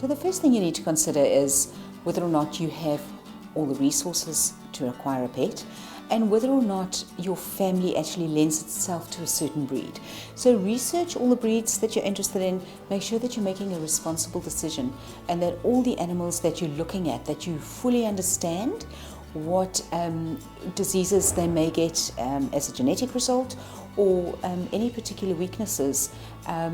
So the first thing you need to consider is whether or not you have all the resources to acquire a pet, and whether or not your family actually lends itself to a certain breed. So research all the breeds that you're interested in, make sure that you're making a responsible decision, and that all the animals that you're looking at, that you fully understand what diseases they may get as a genetic result, or any particular weaknesses,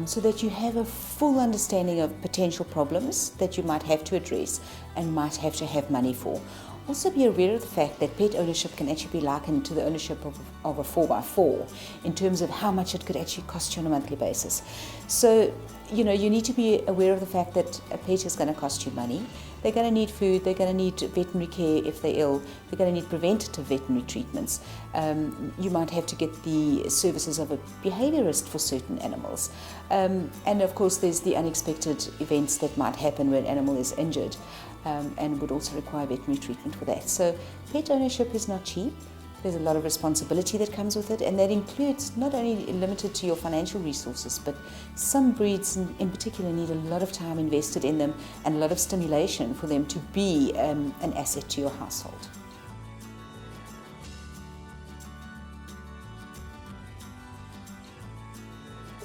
so that you have a full understanding of potential problems that you might have to address and might have to have money for. Also be aware of the fact that pet ownership can actually be likened to the ownership of a 4x4 in terms of how much it could actually cost you on a monthly basis. So, you need to be aware of the fact that a pet is going to cost you money. They're going to need food, they're going to need veterinary care if they're ill, they're going to need preventative veterinary treatments. You might have to get the services of a behaviourist for certain animals. And of course there's the unexpected events that might happen when an animal is injured, and would also require veterinary treatment for that. So pet ownership is not cheap. There's a lot of responsibility that comes with it, and that includes not only limited to your financial resources, but some breeds in particular need a lot of time invested in them and a lot of stimulation for them to be an asset to your household.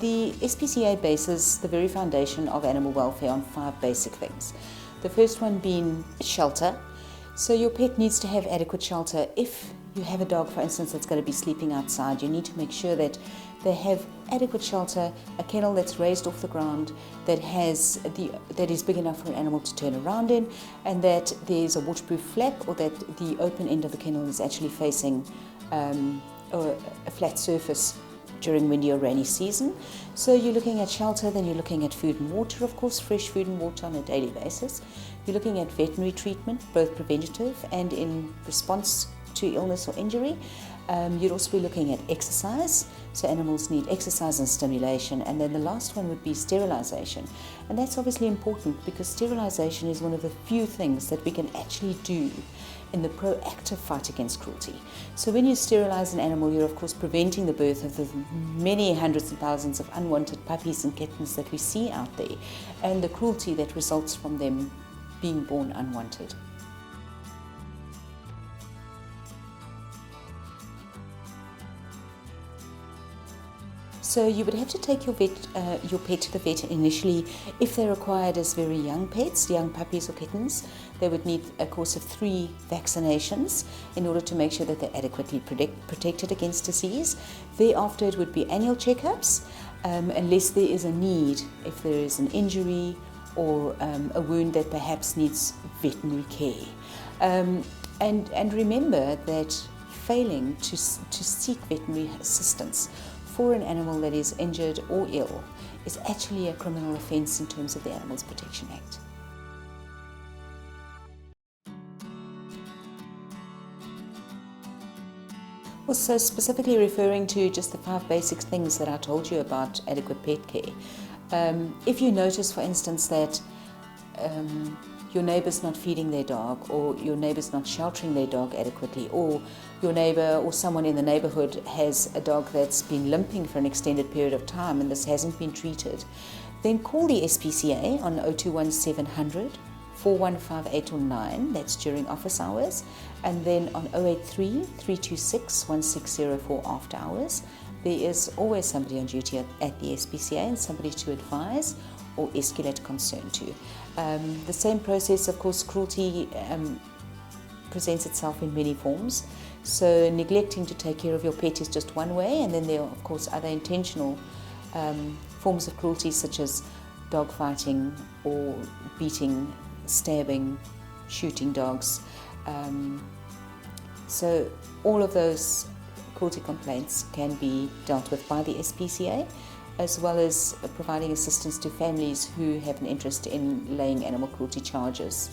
The SPCA bases the very foundation of animal welfare on 5 basic things. The first one being shelter. So your pet needs to have adequate shelter. If you have a dog, for instance, that's going to be sleeping outside, you need to make sure that they have adequate shelter, a kennel that's raised off the ground, that is big enough for an animal to turn around in, and that there's a waterproof flap, or that the open end of the kennel is actually facing a flat surface during windy or rainy season. So you're looking at shelter, then you're looking at food and water, of course, fresh food and water on a daily basis. You're looking at veterinary treatment, both preventative and in response to illness or injury. You'd also be looking at exercise, so animals need exercise and stimulation. And then the last one would be sterilization. And that's obviously important because sterilization is one of the few things that we can actually do in the proactive fight against cruelty. So when you sterilize an animal, you're of course preventing the birth of the many hundreds of thousands of unwanted puppies and kittens that we see out there, and the cruelty that results from them being born unwanted. So you would have to take your pet to the vet initially if they're acquired as very young pets, young puppies or kittens. They would need a course of 3 vaccinations in order to make sure that they're adequately protected against disease. Thereafter it would be annual checkups, unless there is a need, if there is an injury or a wound that perhaps needs veterinary care. And remember that failing to seek veterinary assistance for an animal that is injured or ill is actually a criminal offence in terms of the Animals Protection Act. Well, so specifically referring to just the 5 basic things that I told you about adequate pet care. If you notice, for instance, that your neighbour's not feeding their dog, or your neighbour's not sheltering their dog adequately, or your neighbour or someone in the neighbourhood has a dog that's been limping for an extended period of time and this hasn't been treated, then call the SPCA on 021 700 415809, that's during office hours, and then on 083 326 1604 after hours. There is always somebody on duty at the SPCA and somebody to advise or escalate concern to. The same process, of course, cruelty presents itself in many forms. So neglecting to take care of your pet is just one way, and then there are, of course, other intentional forms of cruelty such as dog fighting or beating, stabbing, shooting dogs. So all of those cruelty complaints can be dealt with by the SPCA, as well as providing assistance to families who have an interest in laying animal cruelty charges.